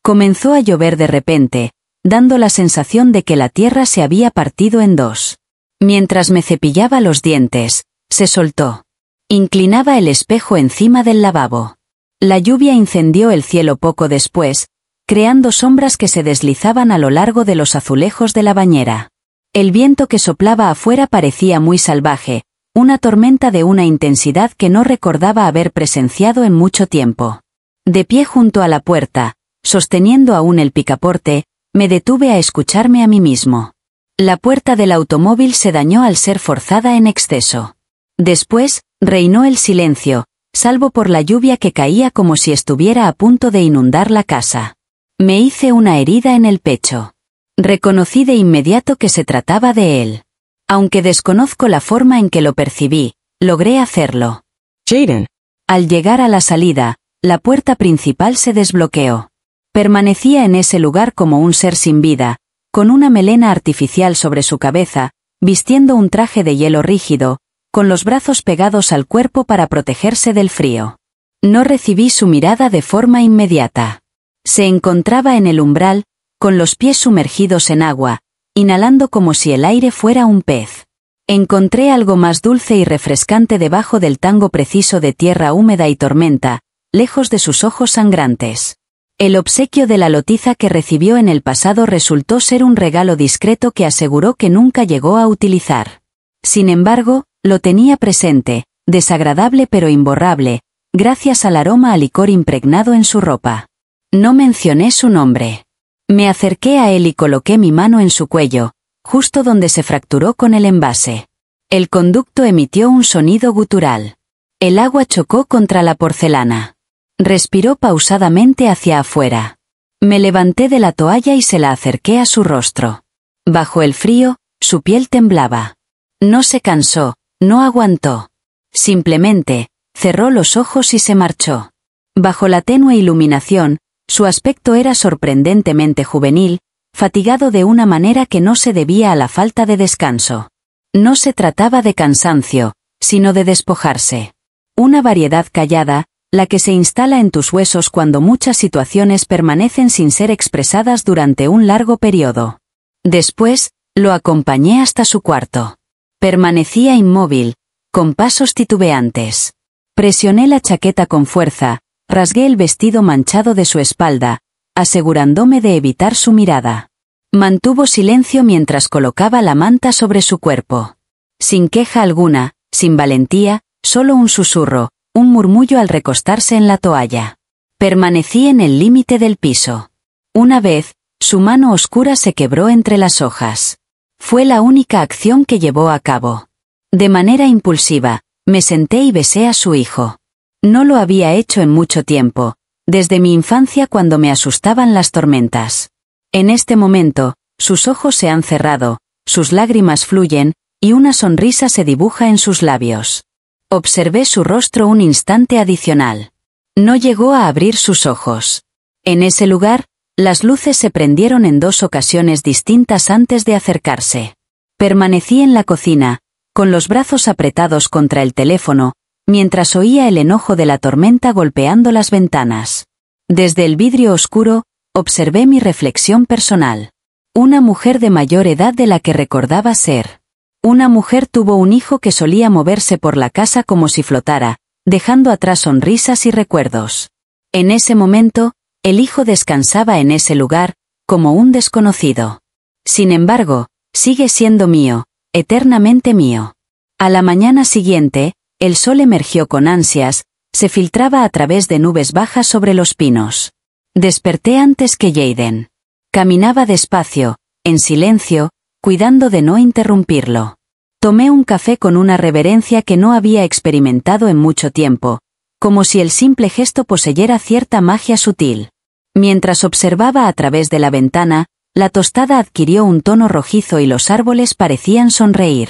Comenzó a llover de repente, dando la sensación de que la tierra se había partido en dos. Mientras me cepillaba los dientes, se soltó. Inclinaba el espejo encima del lavabo. La lluvia incendió el cielo poco después, creando sombras que se deslizaban a lo largo de los azulejos de la bañera. El viento que soplaba afuera parecía muy salvaje, una tormenta de una intensidad que no recordaba haber presenciado en mucho tiempo. De pie junto a la puerta, sosteniendo aún el picaporte, me detuve a escucharme a mí mismo. La puerta del automóvil se dañó al ser forzada en exceso. Después, reinó el silencio, salvo por la lluvia que caía como si estuviera a punto de inundar la casa. Me hice una herida en el pecho. Reconocí de inmediato que se trataba de él. Aunque desconozco la forma en que lo percibí, logré hacerlo. Jaden. Al llegar a la salida, la puerta principal se desbloqueó. Permanecía en ese lugar como un ser sin vida, con una melena artificial sobre su cabeza, vistiendo un traje de hielo rígido, con los brazos pegados al cuerpo para protegerse del frío. No recibí su mirada de forma inmediata. Se encontraba en el umbral, con los pies sumergidos en agua, inhalando como si el aire fuera un pez. Encontré algo más dulce y refrescante debajo del tango preciso de tierra húmeda y tormenta, lejos de sus ojos sangrantes. El obsequio de la lotiza que recibió en el pasado resultó ser un regalo discreto que aseguró que nunca llegó a utilizar. Sin embargo, lo tenía presente, desagradable pero imborrable, gracias al aroma a licor impregnado en su ropa. No mencioné su nombre. Me acerqué a él y coloqué mi mano en su cuello, justo donde se fracturó con el envase. El conducto emitió un sonido gutural. El agua chocó contra la porcelana. Respiró pausadamente hacia afuera. Me levanté de la toalla y se la acerqué a su rostro. Bajo el frío, su piel temblaba. No se cansó, no aguantó. Simplemente, cerró los ojos y se marchó. Bajo la tenue iluminación, su aspecto era sorprendentemente juvenil, fatigado de una manera que no se debía a la falta de descanso. No se trataba de cansancio, sino de despojarse. Una variedad callada, la que se instala en tus huesos cuando muchas situaciones permanecen sin ser expresadas durante un largo periodo. Después, lo acompañé hasta su cuarto. Permanecía inmóvil, con pasos titubeantes. Presioné la chaqueta con fuerza, rasgué el vestido manchado de su espalda, asegurándome de evitar su mirada. Mantuvo silencio mientras colocaba la manta sobre su cuerpo. Sin queja alguna, sin valentía, solo un susurro, un murmullo al recostarse en la toalla. Permanecí en el límite del piso. Una vez, su mano oscura se quebró entre las hojas. Fue la única acción que llevó a cabo. De manera impulsiva, me senté y besé a su hijo. No lo había hecho en mucho tiempo, desde mi infancia cuando me asustaban las tormentas. En este momento, sus ojos se han cerrado, sus lágrimas fluyen, y una sonrisa se dibuja en sus labios. Observé su rostro un instante adicional. No llegó a abrir sus ojos. En ese lugar, las luces se prendieron en 2 ocasiones distintas antes de acercarse. Permanecí en la cocina, con los brazos apretados contra el teléfono, mientras oía el enojo de la tormenta golpeando las ventanas. Desde el vidrio oscuro, observé mi reflexión personal. Una mujer de mayor edad de la que recordaba ser. Una mujer tuvo un hijo que solía moverse por la casa como si flotara, dejando atrás sonrisas y recuerdos. En ese momento, el hijo descansaba en ese lugar, como un desconocido. Sin embargo, sigue siendo mío, eternamente mío. A la mañana siguiente, el sol emergió con ansias, se filtraba a través de nubes bajas sobre los pinos. Desperté antes que Jaden. Caminaba despacio, en silencio, cuidando de no interrumpirlo. Tomé un café con una reverencia que no había experimentado en mucho tiempo, como si el simple gesto poseyera cierta magia sutil. Mientras observaba a través de la ventana, la tostada adquirió un tono rojizo y los árboles parecían sonreír.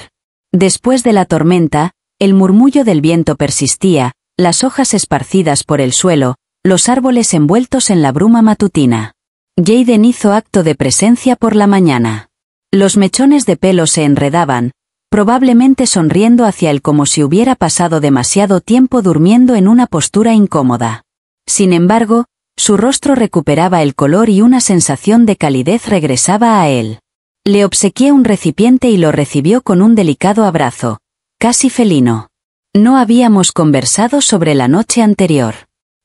Después de la tormenta, el murmullo del viento persistía, las hojas esparcidas por el suelo, los árboles envueltos en la bruma matutina. Jaden hizo acto de presencia por la mañana. Los mechones de pelo se enredaban, probablemente sonriendo hacia él como si hubiera pasado demasiado tiempo durmiendo en una postura incómoda. Sin embargo, Su rostro recuperaba el color y una sensación de calidez regresaba a él. Le obsequié un recipiente y lo recibió con un delicado abrazo, casi felino. No habíamos conversado sobre la noche anterior.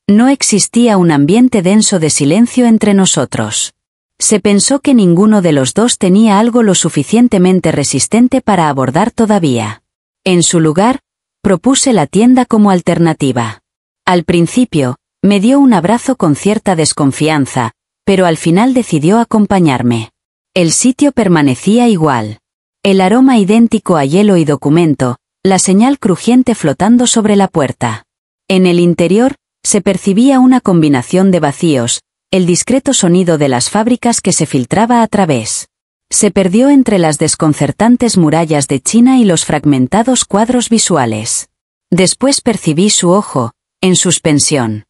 No existía un ambiente denso de silencio entre nosotros. Se pensó que ninguno de los dos tenía algo lo suficientemente resistente para abordar todavía. En su lugar, propuse la tienda como alternativa. Al principio, me dio un abrazo con cierta desconfianza, pero al final decidió acompañarme. El sitio permanecía igual. El aroma idéntico a hielo y documento, la señal crujiente flotando sobre la puerta. En el interior, se percibía una combinación de vacíos, el discreto sonido de las fábricas que se filtraba a través. Se perdió entre las desconcertantes murallas de China y los fragmentados cuadros visuales. Después percibí su ojo, en suspensión.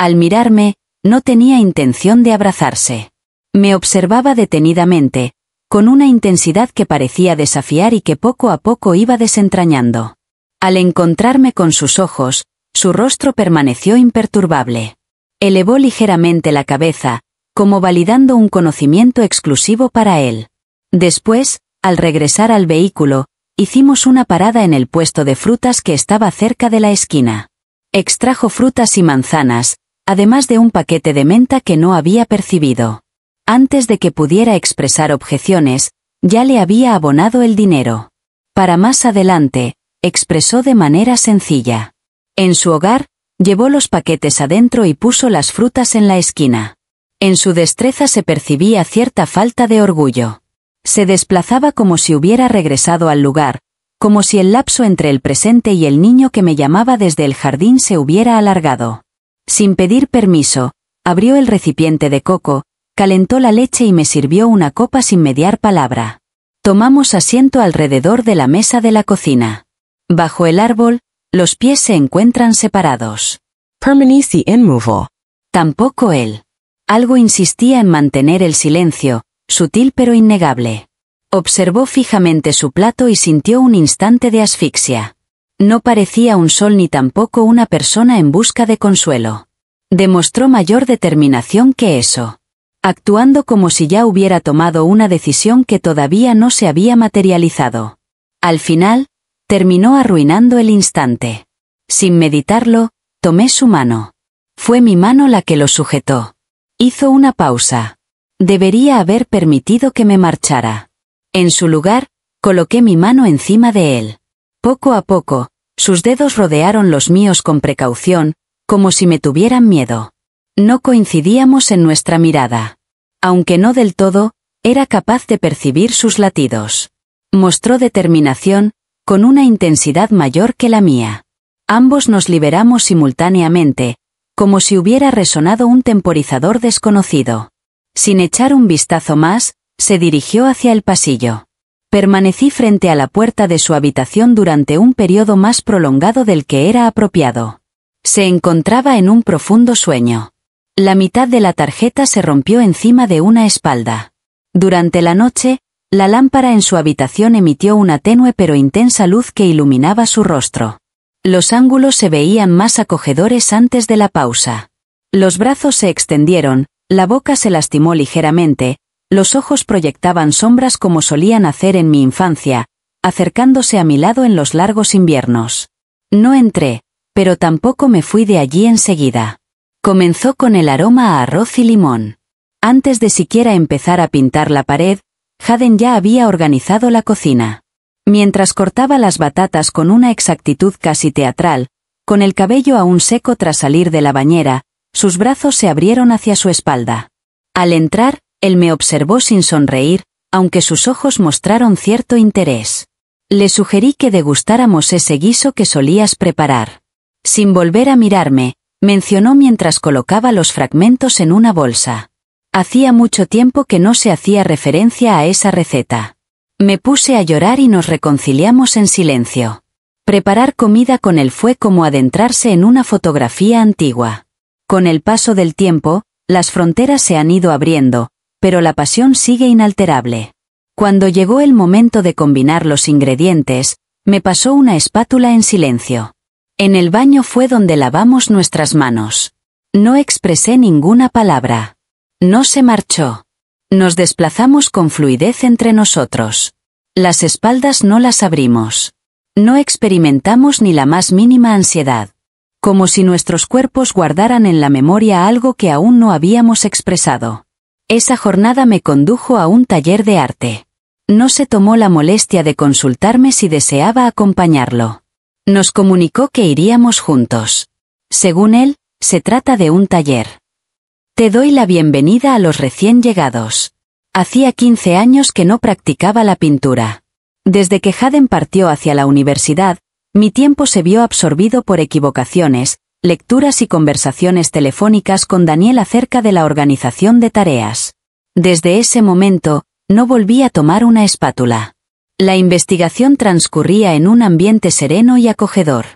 Al mirarme, no tenía intención de abrazarse. Me observaba detenidamente, con una intensidad que parecía desafiar y que poco a poco iba desentrañando. Al encontrarme con sus ojos, su rostro permaneció imperturbable. Elevó ligeramente la cabeza, como validando un conocimiento exclusivo para él. Después, al regresar al vehículo, hicimos una parada en el puesto de frutas que estaba cerca de la esquina. Extrajo frutas y manzanas, además de un paquete de menta que no había percibido. Antes de que pudiera expresar objeciones, ya le había abonado el dinero. Para más adelante, expresó de manera sencilla. En su hogar, llevó los paquetes adentro y puso las frutas en la esquina. En su destreza se percibía cierta falta de orgullo. Se desplazaba como si hubiera regresado al lugar, como si el lapso entre el presente y el niño que me llamaba desde el jardín se hubiera alargado. Sin pedir permiso, abrió el recipiente de coco, calentó la leche y me sirvió una copa sin mediar palabra. Tomamos asiento alrededor de la mesa de la cocina. Bajo el árbol, los pies se encuentran separados. Permanece inmóvil. Tampoco él. Algo insistía en mantener el silencio, sutil pero innegable. Observó fijamente su plato y sintió un instante de asfixia. No parecía un sol ni tampoco una persona en busca de consuelo. Demostró mayor determinación que eso. Actuando como si ya hubiera tomado una decisión que todavía no se había materializado. Al final, terminó arruinando el instante. Sin meditarlo, tomé su mano. Fue mi mano la que lo sujetó. Hizo una pausa. Debería haber permitido que me marchara. En su lugar, coloqué mi mano encima de él. Poco a poco, sus dedos rodearon los míos con precaución, como si me tuvieran miedo. No coincidíamos en nuestra mirada. Aunque no del todo, era capaz de percibir sus latidos. Mostró determinación, con una intensidad mayor que la mía. Ambos nos liberamos simultáneamente, como si hubiera resonado un temporizador desconocido. Sin echar un vistazo más, se dirigió hacia el pasillo. Permanecí frente a la puerta de su habitación durante un periodo más prolongado del que era apropiado. Se encontraba en un profundo sueño. La mitad de la tarjeta se rompió encima de una espalda. Durante la noche, la lámpara en su habitación emitió una tenue pero intensa luz que iluminaba su rostro. Los ángulos se veían más acogedores antes de la pausa. Los brazos se extendieron, la boca se lastimó ligeramente, los ojos proyectaban sombras como solían hacer en mi infancia, acercándose a mi lado en los largos inviernos. No entré, pero tampoco me fui de allí enseguida. Comenzó con el aroma a arroz y limón. Antes de siquiera empezar a pintar la pared, Hayden ya había organizado la cocina. Mientras cortaba las batatas con una exactitud casi teatral, con el cabello aún seco tras salir de la bañera, sus brazos se abrieron hacia su espalda. Al entrar, él me observó sin sonreír, aunque sus ojos mostraron cierto interés. Le sugerí que degustáramos ese guiso que solías preparar. Sin volver a mirarme, mencionó mientras colocaba los fragmentos en una bolsa. Hacía mucho tiempo que no se hacía referencia a esa receta. Me puse a llorar y nos reconciliamos en silencio. Preparar comida con él fue como adentrarse en una fotografía antigua. Con el paso del tiempo, las fronteras se han ido abriendo, pero la pasión sigue inalterable. Cuando llegó el momento de combinar los ingredientes, me pasó una espátula en silencio. En el baño fue donde lavamos nuestras manos. No expresé ninguna palabra. No se marchó. Nos desplazamos con fluidez entre nosotros. Las espaldas no las abrimos. No experimentamos ni la más mínima ansiedad. Como si nuestros cuerpos guardaran en la memoria algo que aún no habíamos expresado. Esa jornada me condujo a un taller de arte. No se tomó la molestia de consultarme si deseaba acompañarlo. Nos comunicó que iríamos juntos. Según él, se trata de un taller. Te doy la bienvenida a los recién llegados. Hacía 15 años que no practicaba la pintura. Desde que Haden partió hacia la universidad, mi tiempo se vio absorbido por equivocaciones, lecturas y conversaciones telefónicas con Daniel acerca de la organización de tareas. Desde ese momento, no volví a tomar una espátula. La investigación transcurría en un ambiente sereno y acogedor.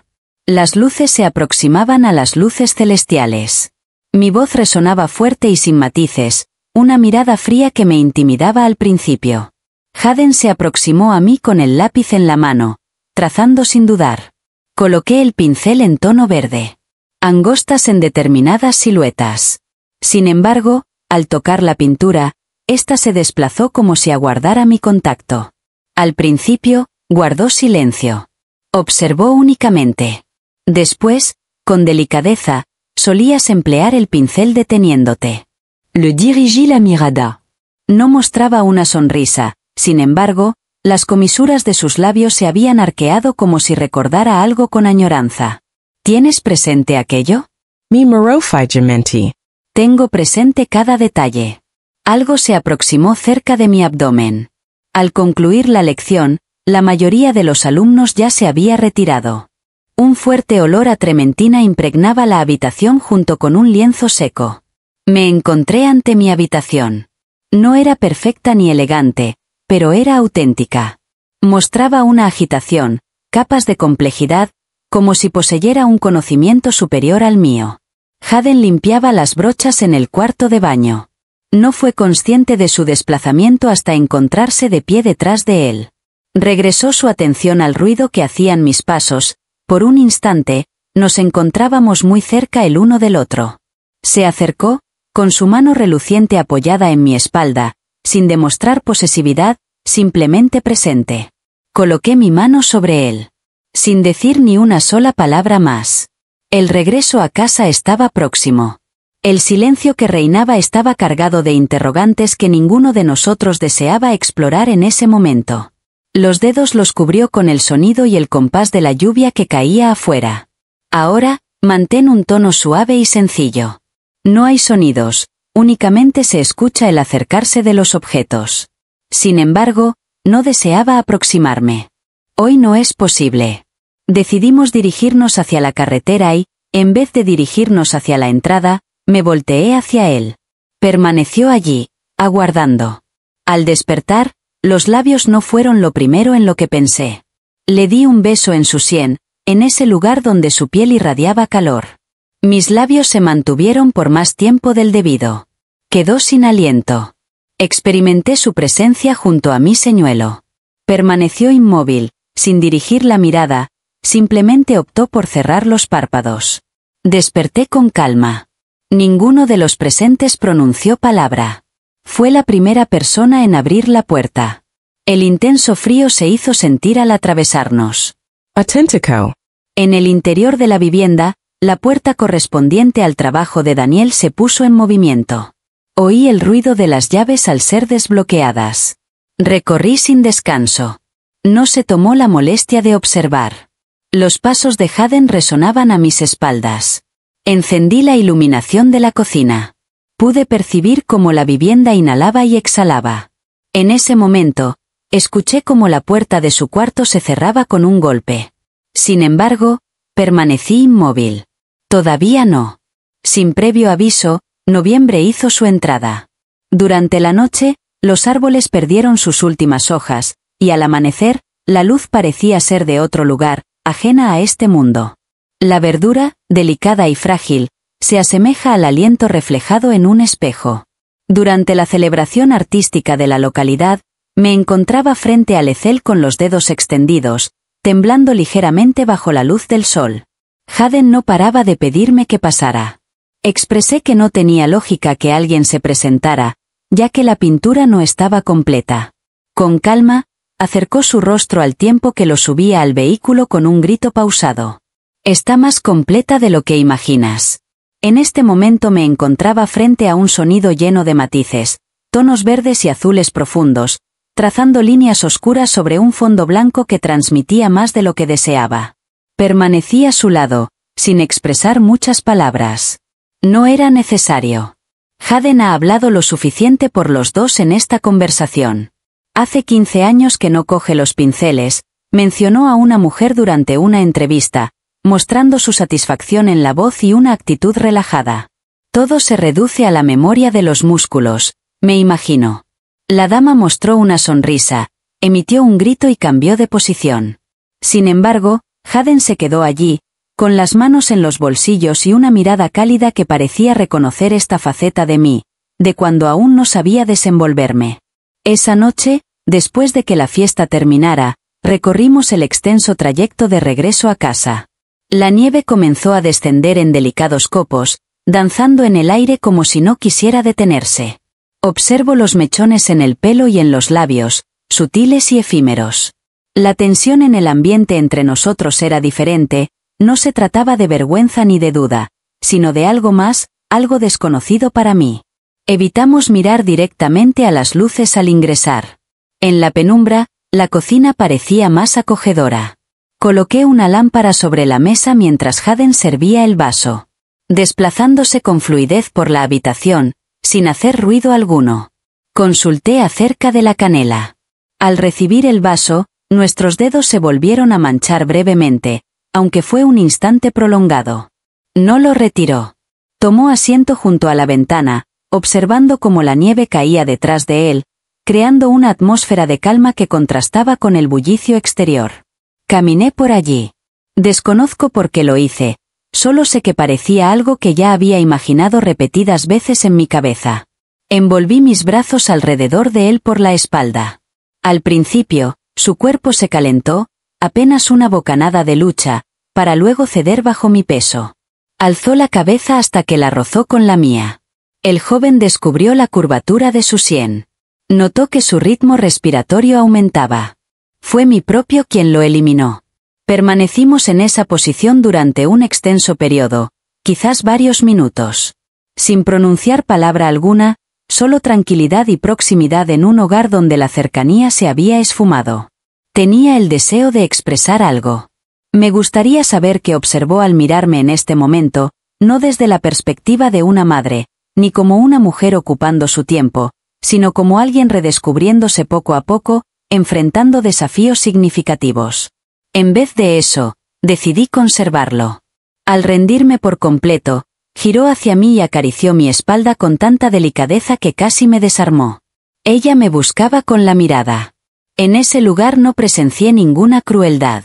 Las luces se aproximaban a las luces celestiales. Mi voz resonaba fuerte y sin matices, una mirada fría que me intimidaba al principio. Haden se aproximó a mí con el lápiz en la mano, trazando sin dudar. Coloqué el pincel en tono verde. Angostas en determinadas siluetas. Sin embargo, al tocar la pintura, ésta se desplazó como si aguardara mi contacto. Al principio, guardó silencio. Observó únicamente. Después, con delicadeza, solías emplear el pincel deteniéndote. Le dirigí la mirada. No mostraba una sonrisa, sin embargo, las comisuras de sus labios se habían arqueado como si recordara algo con añoranza. ¿Tienes presente aquello? Mi morofigimenti. Tengo presente cada detalle. Algo se aproximó cerca de mi abdomen. Al concluir la lección, la mayoría de los alumnos ya se había retirado. Un fuerte olor a trementina impregnaba la habitación junto con un lienzo seco. Me encontré ante mi habitación. No era perfecta ni elegante, pero era auténtica. Mostraba una agitación, capas de complejidad, como si poseyera un conocimiento superior al mío. Haden limpiaba las brochas en el cuarto de baño. No fue consciente de su desplazamiento hasta encontrarse de pie detrás de él. Regresó su atención al ruido que hacían mis pasos. Por un instante, nos encontrábamos muy cerca el uno del otro. Se acercó, con su mano reluciente apoyada en mi espalda, sin demostrar posesividad, simplemente presente. Coloqué mi mano sobre él. Sin decir ni una sola palabra más. El regreso a casa estaba próximo. El silencio que reinaba estaba cargado de interrogantes que ninguno de nosotros deseaba explorar en ese momento. Los dedos los cubrió con el sonido y el compás de la lluvia que caía afuera. Ahora, mantén un tono suave y sencillo. No hay sonidos, únicamente se escucha el acercarse de los objetos. Sin embargo, no deseaba aproximarme. Hoy no es posible. Decidimos dirigirnos hacia la carretera y, en vez de dirigirnos hacia la entrada, me volteé hacia él. Permaneció allí, aguardando. Al despertar, los labios no fueron lo primero en lo que pensé. Le di un beso en su sien, en ese lugar donde su piel irradiaba calor. Mis labios se mantuvieron por más tiempo del debido. Quedó sin aliento. Experimenté su presencia junto a mi señuelo. Permaneció inmóvil, sin dirigir la mirada, simplemente optó por cerrar los párpados. Desperté con calma. Ninguno de los presentes pronunció palabra. Fue la primera persona en abrir la puerta. El intenso frío se hizo sentir al atravesarnos. Auténtico. En el interior de la vivienda, la puerta correspondiente al trabajo de Daniel se puso en movimiento. Oí el ruido de las llaves al ser desbloqueadas. Recorrí sin descanso. No se tomó la molestia de observar. Los pasos de Haden resonaban a mis espaldas. Encendí la iluminación de la cocina. Pude percibir cómo la vivienda inhalaba y exhalaba. En ese momento, escuché cómo la puerta de su cuarto se cerraba con un golpe. Sin embargo, permanecí inmóvil. Todavía no. Sin previo aviso, noviembre hizo su entrada. Durante la noche, los árboles perdieron sus últimas hojas, y al amanecer, la luz parecía ser de otro lugar, ajena a este mundo. La verdura, delicada y frágil, se asemeja al aliento reflejado en un espejo. Durante la celebración artística de la localidad, me encontraba frente al ezel con los dedos extendidos, temblando ligeramente bajo la luz del sol. Haden no paraba de pedirme que pasara. Expresé que no tenía lógica que alguien se presentara, ya que la pintura no estaba completa. Con calma, acercó su rostro al tiempo que lo subía al vehículo con un grito pausado. Está más completa de lo que imaginas. En este momento me encontraba frente a un sonido lleno de matices, tonos verdes y azules profundos, trazando líneas oscuras sobre un fondo blanco que transmitía más de lo que deseaba. Permanecí a su lado, sin expresar muchas palabras. No era necesario. Haden ha hablado lo suficiente por los dos en esta conversación. Hace 15 años que no coge los pinceles, mencionó a una mujer durante una entrevista, mostrando su satisfacción en la voz y una actitud relajada. Todo se reduce a la memoria de los músculos, me imagino. La dama mostró una sonrisa, emitió un grito y cambió de posición. Sin embargo, Haden se quedó allí, con las manos en los bolsillos y una mirada cálida que parecía reconocer esta faceta de mí, de cuando aún no sabía desenvolverme. Esa noche, después de que la fiesta terminara, recorrimos el extenso trayecto de regreso a casa. La nieve comenzó a descender en delicados copos, danzando en el aire como si no quisiera detenerse. Observo los mechones en el pelo y en los labios, sutiles y efímeros. La tensión en el ambiente entre nosotros era diferente, no se trataba de vergüenza ni de duda, sino de algo más, algo desconocido para mí. Evitamos mirar directamente a las luces al ingresar. En la penumbra, la cocina parecía más acogedora. Coloqué una lámpara sobre la mesa mientras Haden servía el vaso. Desplazándose con fluidez por la habitación, sin hacer ruido alguno. Consulté acerca de la canela. Al recibir el vaso, nuestros dedos se volvieron a manchar brevemente, aunque fue un instante prolongado. No lo retiró. Tomó asiento junto a la ventana, observando cómo la nieve caía detrás de él, creando una atmósfera de calma que contrastaba con el bullicio exterior. Caminé por allí. Desconozco por qué lo hice, solo sé que parecía algo que ya había imaginado repetidas veces en mi cabeza. Envolví mis brazos alrededor de él por la espalda. Al principio, su cuerpo se calentó, apenas una bocanada de lucha, para luego ceder bajo mi peso. Alzó la cabeza hasta que la rozó con la mía. El joven descubrió la curvatura de su sien. Notó que su ritmo respiratorio aumentaba. Fue mi propio quien lo eliminó. Permanecimos en esa posición durante un extenso periodo, quizás varios minutos. Sin pronunciar palabra alguna, solo tranquilidad y proximidad en un hogar donde la cercanía se había esfumado. Tenía el deseo de expresar algo. Me gustaría saber qué observó al mirarme en este momento, no desde la perspectiva de una madre, ni como una mujer ocupando su tiempo, sino como alguien redescubriéndose poco a poco, enfrentando desafíos significativos. En vez de eso, decidí conservarlo. Al rendirme por completo, giró hacia mí y acarició mi espalda con tanta delicadeza que casi me desarmó. Ella me buscaba con la mirada. En ese lugar no presencié ninguna crueldad.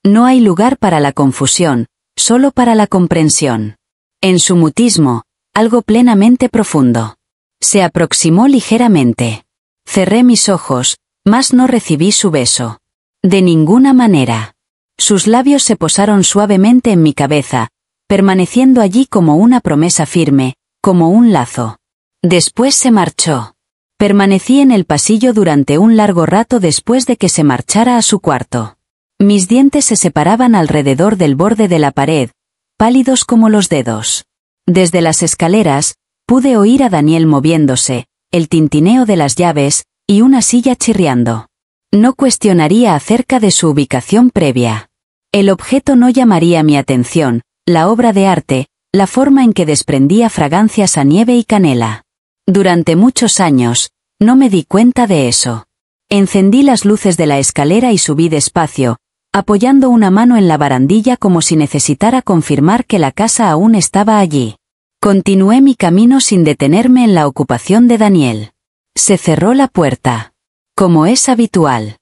No hay lugar para la confusión, solo para la comprensión. En su mutismo, algo plenamente profundo. Se aproximó ligeramente. Cerré mis ojos, mas no recibí su beso. De ninguna manera. Sus labios se posaron suavemente en mi cabeza, permaneciendo allí como una promesa firme, como un lazo. Después se marchó. Permanecí en el pasillo durante un largo rato después de que se marchara a su cuarto. Mis dientes se separaban alrededor del borde de la pared, pálidos como los dedos. Desde las escaleras, pude oír a Daniel moviéndose, el tintineo de las llaves, y una silla chirriando. No cuestionaría acerca de su ubicación previa. El objeto no llamaría mi atención, la obra de arte, la forma en que desprendía fragancias a nieve y canela. Durante muchos años, no me di cuenta de eso. Encendí las luces de la escalera y subí despacio, apoyando una mano en la barandilla como si necesitara confirmar que la casa aún estaba allí. Continué mi camino sin detenerme en la ocupación de Daniel. Se cerró la puerta. Como es habitual.